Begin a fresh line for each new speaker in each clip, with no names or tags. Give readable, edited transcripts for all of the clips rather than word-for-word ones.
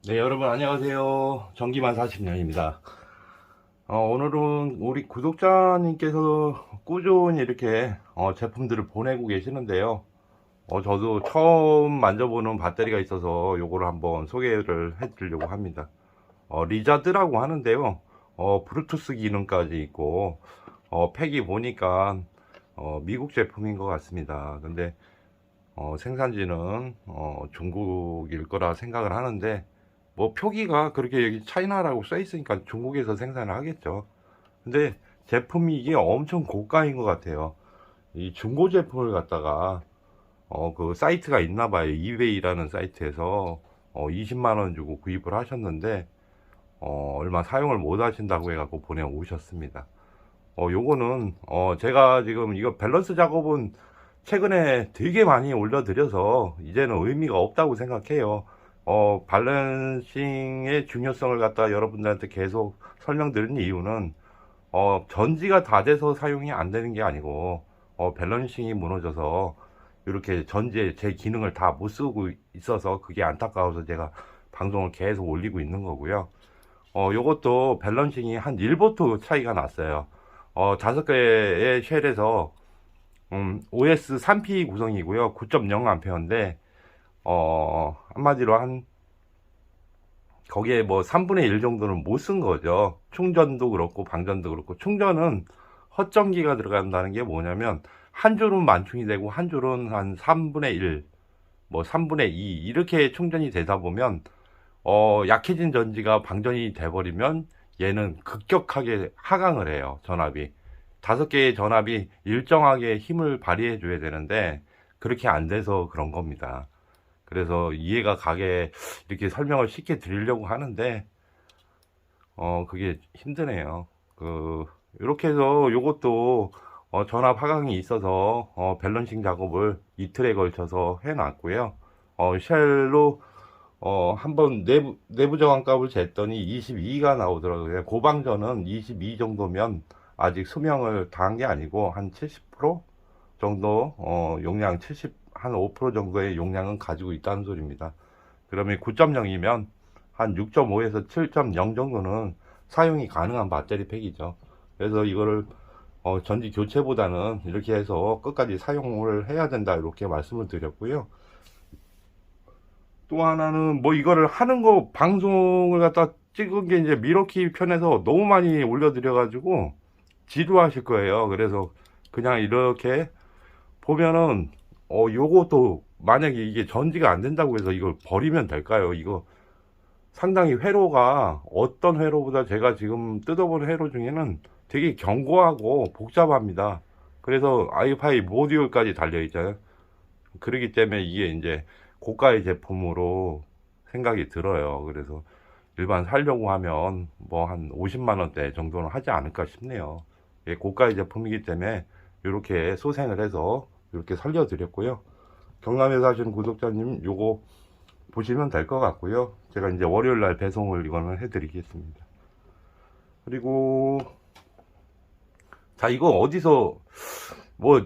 네, 여러분 안녕하세요. 전기만 40년입니다. 오늘은 우리 구독자님께서 꾸준히 이렇게 제품들을 보내고 계시는데요. 저도 처음 만져보는 배터리가 있어서 요거를 한번 소개를 해드리려고 합니다. 리자드라고 하는데요. 블루투스 기능까지 있고, 팩이 보니까 미국 제품인 것 같습니다. 근데 생산지는 중국일 거라 생각을 하는데, 뭐 표기가 그렇게 여기 차이나라고 써 있으니까 중국에서 생산을 하겠죠. 근데 제품이 이게 엄청 고가인 것 같아요. 이 중고 제품을 갖다가 그 사이트가 있나 봐요. 이베이라는 사이트에서 20만 원 주고 구입을 하셨는데 얼마 사용을 못 하신다고 해갖고 보내오셨습니다. 요거는 제가 지금 이거 밸런스 작업은 최근에 되게 많이 올려드려서 이제는 의미가 없다고 생각해요. 밸런싱의 중요성을 갖다 여러분들한테 계속 설명드린 이유는 전지가 다 돼서 사용이 안 되는 게 아니고 밸런싱이 무너져서 이렇게 전지에 제 기능을 다 못 쓰고 있어서 그게 안타까워서 제가 방송을 계속 올리고 있는 거고요. 요것도 밸런싱이 한 1보트 차이가 났어요. 5개의 쉘에서 OS 3P 구성이고요. 9.0A인데 한마디로 거기에 뭐 3분의 1 정도는 못 쓴 거죠. 충전도 그렇고 방전도 그렇고. 충전은 헛전기가 들어간다는 게 뭐냐면 한 줄은 만충이 되고 한 줄은 한 3분의 1, 뭐 3분의 2 이렇게 충전이 되다 보면 약해진 전지가 방전이 돼버리면 얘는 급격하게 하강을 해요. 전압이 5개의 전압이 일정하게 힘을 발휘해 줘야 되는데 그렇게 안 돼서 그런 겁니다. 그래서 이해가 가게 이렇게 설명을 쉽게 드리려고 하는데 그게 힘드네요. 이렇게 해서 요것도 전압 하강이 있어서 밸런싱 작업을 이틀에 걸쳐서 해 놨고요. 쉘로 한번 내부 저항값을 쟀더니 22가 나오더라고요. 고방전은 22 정도면 아직 수명을 다한 게 아니고 한 70% 정도 용량 70 한 5% 정도의 용량은 가지고 있다는 소리입니다. 그러면 9.0이면 한 6.5에서 7.0 정도는 사용이 가능한 배터리 팩이죠. 그래서 이거를 전지 교체보다는 이렇게 해서 끝까지 사용을 해야 된다 이렇게 말씀을 드렸고요. 또 하나는 뭐 이거를 하는 거 방송을 갖다 찍은 게 이제 미러키 편에서 너무 많이 올려드려 가지고 지루하실 거예요. 그래서 그냥 이렇게 보면은 요것도 만약에 이게 전지가 안 된다고 해서 이걸 버리면 될까요? 이거 상당히 회로가 어떤 회로보다 제가 지금 뜯어본 회로 중에는 되게 견고하고 복잡합니다. 그래서 i5 모듈까지 달려 있잖아요. 그러기 때문에 이게 이제 고가의 제품으로 생각이 들어요. 그래서 일반 살려고 하면 뭐 한 50만 원대 정도는 하지 않을까 싶네요. 예, 고가의 제품이기 때문에 이렇게 소생을 해서 이렇게 살려드렸고요. 경남에 사시는 구독자님 요거 보시면 될 것 같고요. 제가 이제 월요일 날 배송을 이거는 해드리겠습니다. 그리고 자 이거 어디서 뭐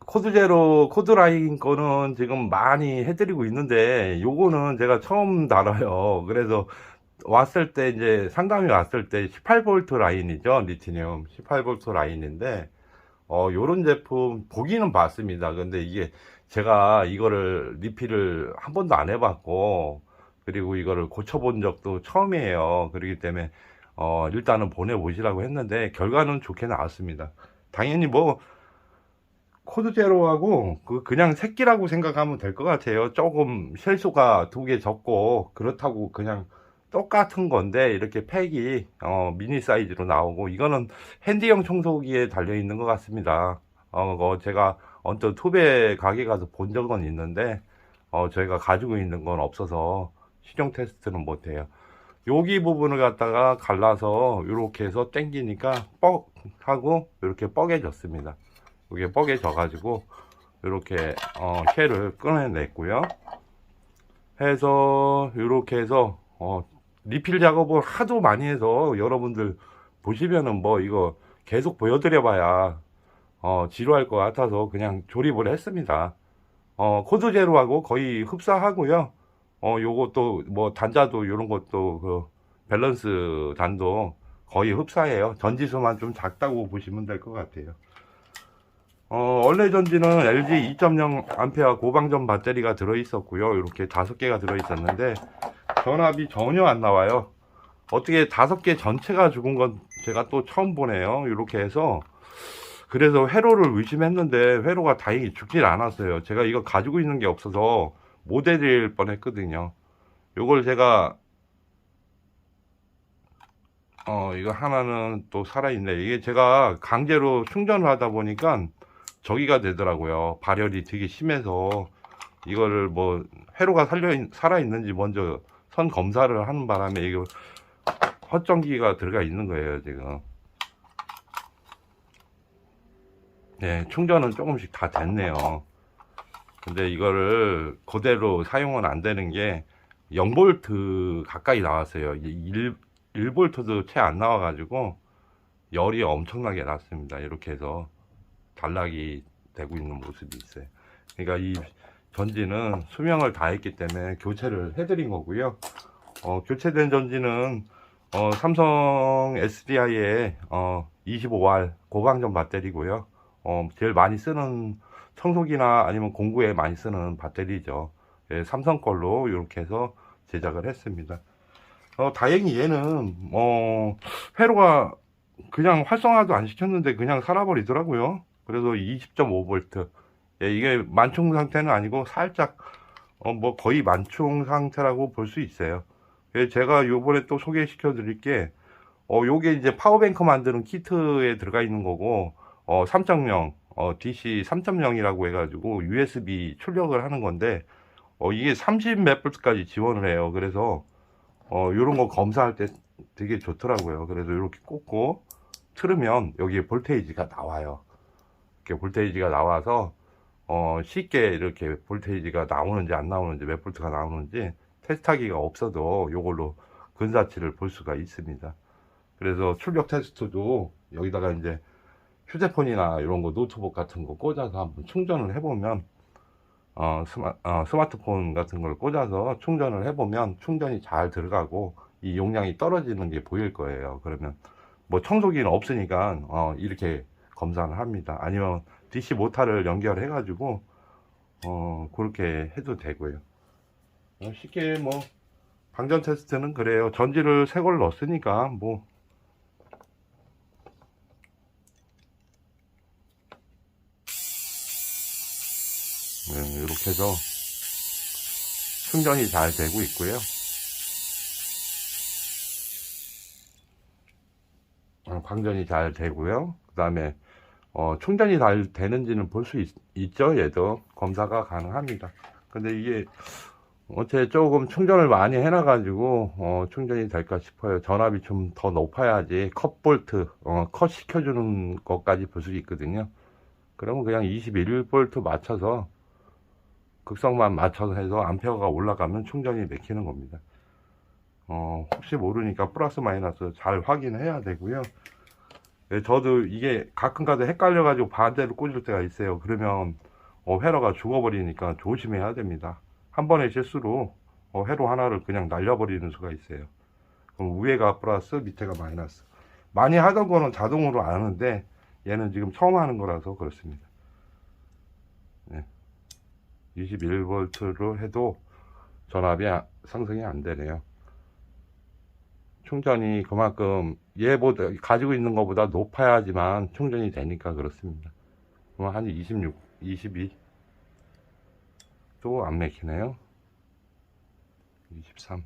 코드제로 코드라인 거는 지금 많이 해드리고 있는데 요거는 제가 처음 달아요. 그래서 왔을 때 이제 상담이 왔을 때 18V 라인이죠. 리티늄 18V 라인인데 요런 제품 보기는 봤습니다. 근데 이게 제가 이거를 리필을 한 번도 안 해봤고 그리고 이거를 고쳐본 적도 처음이에요. 그렇기 때문에 일단은 보내보시라고 했는데 결과는 좋게 나왔습니다. 당연히 뭐 코드 제로하고 그냥 새끼라고 생각하면 될 것 같아요. 조금 실수가 2개 적고 그렇다고 그냥 똑같은 건데 이렇게 팩이 미니 사이즈로 나오고 이거는 핸디형 청소기에 달려 있는 것 같습니다. 제가 언뜻 투베 가게 가서 본 적은 있는데 저희가 가지고 있는 건 없어서 실용 테스트는 못해요. 여기 부분을 갖다가 갈라서 이렇게 해서 당기니까 뻑 하고 이렇게 뻐개졌습니다. 이게 뻐개져 가지고 이렇게 쉘을 꺼내냈고요. 해서 이렇게 해서 리필 작업을 하도 많이 해서 여러분들 보시면은 뭐 이거 계속 보여드려 봐야 지루할 것 같아서 그냥 조립을 했습니다. 코드 제로하고 거의 흡사하고요. 요것도 뭐 단자도 요런 것도 그 밸런스 단도 거의 흡사해요. 전지수만 좀 작다고 보시면 될 것 같아요. 원래 전지는 LG 2.0A 고방전 배터리가 들어있었고요. 이렇게 5개가 들어있었는데 전압이 전혀 안 나와요. 어떻게 5개 전체가 죽은 건 제가 또 처음 보네요. 이렇게 해서 그래서 회로를 의심했는데 회로가 다행히 죽질 않았어요. 제가 이거 가지고 있는 게 없어서 못 해드릴 뻔했거든요. 요걸 제가 이거 하나는 또 살아있네. 이게 제가 강제로 충전을 하다 보니까 저기가 되더라고요. 발열이 되게 심해서 이거를 뭐 회로가 살아있는지 먼저 선 검사를 하는 바람에 이거 헛전기가 들어가 있는 거예요, 지금. 네, 충전은 조금씩 다 됐네요. 근데 이거를 그대로 사용은 안 되는 게 0V 가까이 나왔어요. 1V도 채 안 나와가지고 열이 엄청나게 났습니다. 이렇게 해서 단락이 되고 있는 모습이 있어요. 그러니까 이 전지는 수명을 다했기 때문에 교체를 해드린 거고요. 교체된 전지는 삼성 SDI의 25R 고방전 배터리고요. 제일 많이 쓰는 청소기나 아니면 공구에 많이 쓰는 배터리죠. 예, 삼성 걸로 이렇게 해서 제작을 했습니다. 다행히 얘는 회로가 그냥 활성화도 안 시켰는데 그냥 살아버리더라고요. 그래서 20.5V. 예, 이게 만충 상태는 아니고 살짝 뭐 거의 만충 상태라고 볼 수 있어요. 예, 제가 요번에 또 소개시켜 드릴게 요게 이제 파워뱅크 만드는 키트에 들어가 있는 거고 3.0 DC 3.0이라고 해가지고 USB 출력을 하는 건데 이게 30 몇 볼트까지 지원을 해요. 그래서 요런 거 검사할 때 되게 좋더라고요. 그래서 이렇게 꽂고 틀으면 여기에 볼테이지가 나와요. 이렇게 볼테이지가 나와서 쉽게 이렇게 볼테이지가 나오는지 안 나오는지 몇 볼트가 나오는지 테스트하기가 없어도 요걸로 근사치를 볼 수가 있습니다. 그래서 출력 테스트도 여기다가 이제 휴대폰이나 이런 거 노트북 같은 거 꽂아서 한번 충전을 해보면 스마트폰 같은 걸 꽂아서 충전을 해보면 충전이 잘 들어가고 이 용량이 떨어지는 게 보일 거예요. 그러면 뭐 청소기는 없으니까 이렇게 검사를 합니다. 아니면 DC 모터를 연결해 가지고 그렇게 해도 되고요. 쉽게 뭐 방전 테스트는 그래요. 전지를 새 걸 넣었으니까 뭐 이렇게 해서 충전이 잘 되고 있고요. 방전이 잘 되고요. 그 다음에 충전이 잘 되는지는 볼 수 있죠. 얘도 검사가 가능합니다. 근데 이게 어째 조금 충전을 많이 해놔 가지고 충전이 될까 싶어요. 전압이 좀 더 높아야지 컷 볼트 컷 시켜주는 것까지 볼 수 있거든요. 그러면 그냥 21V 맞춰서 극성만 맞춰서 해서 암페어가 올라가면 충전이 맥히는 겁니다. 혹시 모르니까 플러스 마이너스 잘 확인해야 되고요. 예, 저도 이게 가끔가다 헷갈려 가지고 반대로 꽂을 때가 있어요. 그러면 회로가 죽어버리니까 조심해야 됩니다. 한 번의 실수로 회로 하나를 그냥 날려버리는 수가 있어요. 그럼 위에가 플러스 밑에가 마이너스. 많이 하던 거는 자동으로 아는데 얘는 지금 처음 하는 거라서 그렇습니다. 네. 21V로 해도 전압이 상승이 안 되네요. 충전이 그만큼 얘보다 가지고 있는 것보다 높아야지만 충전이 되니까 그렇습니다. 그럼 한 26, 22 또 안 맥히네요. 23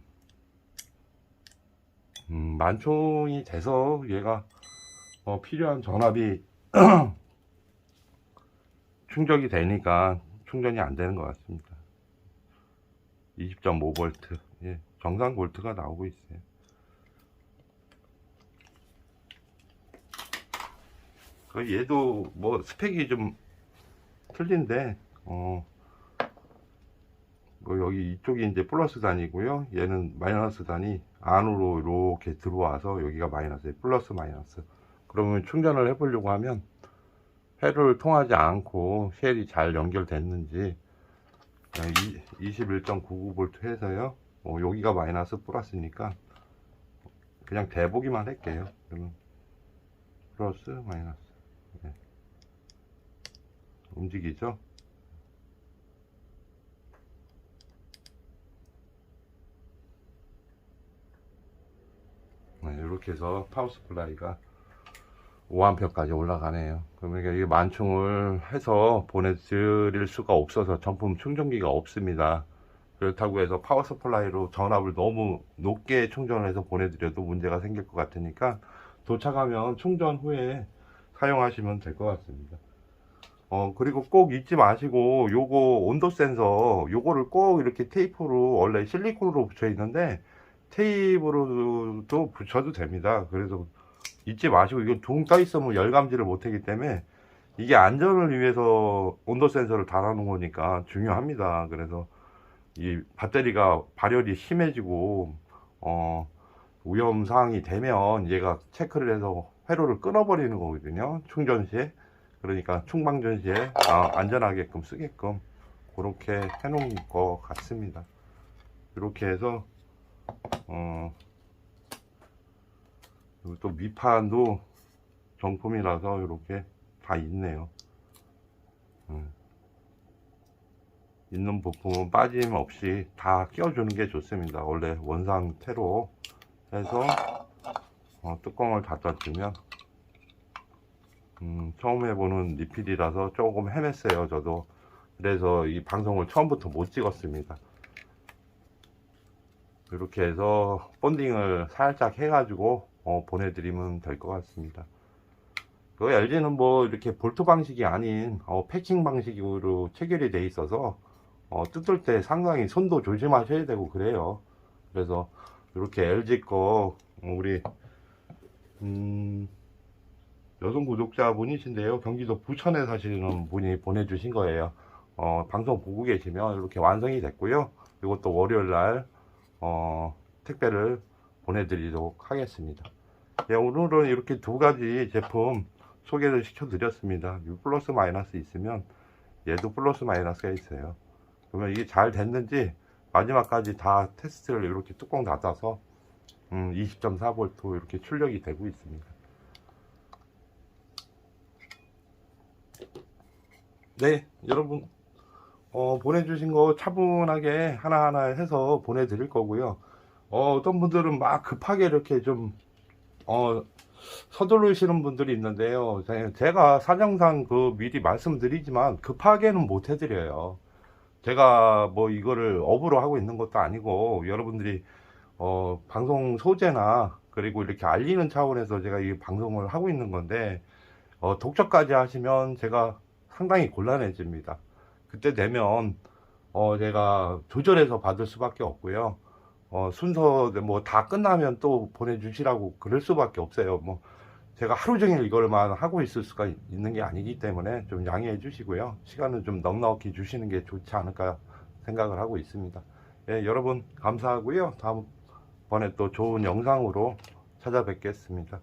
만총이 돼서 얘가 필요한 전압이 충족이 되니까 충전이 안 되는 것 같습니다. 20.5V 예, 정상 볼트가 나오고 있어요. 얘도 뭐 스펙이 좀 틀린데 뭐 여기 이쪽이 이제 플러스 단이고요. 얘는 마이너스 단이 안으로 이렇게 들어와서 여기가 마이너스, 플러스 마이너스. 그러면 충전을 해보려고 하면 회로를 통하지 않고 쉘이 잘 연결됐는지 21.99V 해서요. 여기가 마이너스 플러스니까 그냥 대보기만 할게요. 그러면 플러스 마이너스. 네. 움직이죠. 네, 이렇게 해서 파워 스플라이가 5A까지 올라가네요. 그러면 이게 만충을 해서 보내드릴 수가 없어서 정품 충전기가 없습니다. 그렇다고 해서 파워 서플라이로 전압을 너무 높게 충전해서 보내드려도 문제가 생길 것 같으니까 도착하면 충전 후에 사용하시면 될 것 같습니다. 그리고 꼭 잊지 마시고 요거 온도 센서 요거를 꼭 이렇게 테이프로, 원래 실리콘으로 붙여 있는데 테이프로도 붙여도 됩니다. 그래서 잊지 마시고, 이거 둥 떠 있으면 열 감지를 못하기 때문에 이게 안전을 위해서 온도 센서를 달아놓은 거니까 중요합니다. 그래서 이 배터리가 발열이 심해지고 위험 사항이 되면 얘가 체크를 해서 회로를 끊어버리는 거거든요, 충전 시에. 그러니까 충방전 시에 안전하게끔 쓰게끔 그렇게 해놓은 것 같습니다. 이렇게 해서 그리고 또 밑판도 정품이라서 이렇게 다 있네요. 있는 부품은 빠짐없이 다 끼워주는 게 좋습니다. 원래 원상태로 해서 뚜껑을 닫아주면 처음 해보는 리필이라서 조금 헤맸어요, 저도. 그래서 이 방송을 처음부터 못 찍었습니다. 이렇게 해서 본딩을 살짝 해가지고 보내드리면 될 것 같습니다. 그 LG는 뭐 이렇게 볼트 방식이 아닌 패킹 방식으로 체결이 돼 있어서 뜯을 때 상당히 손도 조심하셔야 되고 그래요. 그래서 이렇게 LG 거 우리 여성 구독자분이신데요, 경기도 부천에 사시는 분이 보내주신 거예요. 방송 보고 계시면 이렇게 완성이 됐고요. 이것도 월요일날 택배를 보내드리도록 하겠습니다. 네, 오늘은 이렇게 두 가지 제품 소개를 시켜드렸습니다. U 플러스 마이너스 있으면 얘도 플러스 마이너스가 있어요. 그러면 이게 잘 됐는지 마지막까지 다 테스트를 이렇게 뚜껑 닫아서 20.4V 이렇게 출력이 되고 있습니다. 네, 여러분 보내주신 거 차분하게 하나하나 해서 보내드릴 거고요. 어떤 분들은 막 급하게 이렇게 좀 서두르시는 분들이 있는데요, 제가 사정상 미리 말씀드리지만 급하게는 못 해드려요. 제가 뭐 이거를 업으로 하고 있는 것도 아니고, 여러분들이 방송 소재나 그리고 이렇게 알리는 차원에서 제가 이 방송을 하고 있는 건데, 독점까지 하시면 제가 상당히 곤란해집니다. 그때 되면 제가 조절해서 받을 수밖에 없고요. 순서 뭐 다 끝나면 또 보내주시라고 그럴 수밖에 없어요. 뭐 제가 하루 종일 이걸만 하고 있을 수가 있는 게 아니기 때문에 좀 양해해 주시고요. 시간을 좀 넉넉히 주시는 게 좋지 않을까 생각을 하고 있습니다. 예, 여러분 감사하고요. 다음번에 또 좋은 영상으로 찾아뵙겠습니다.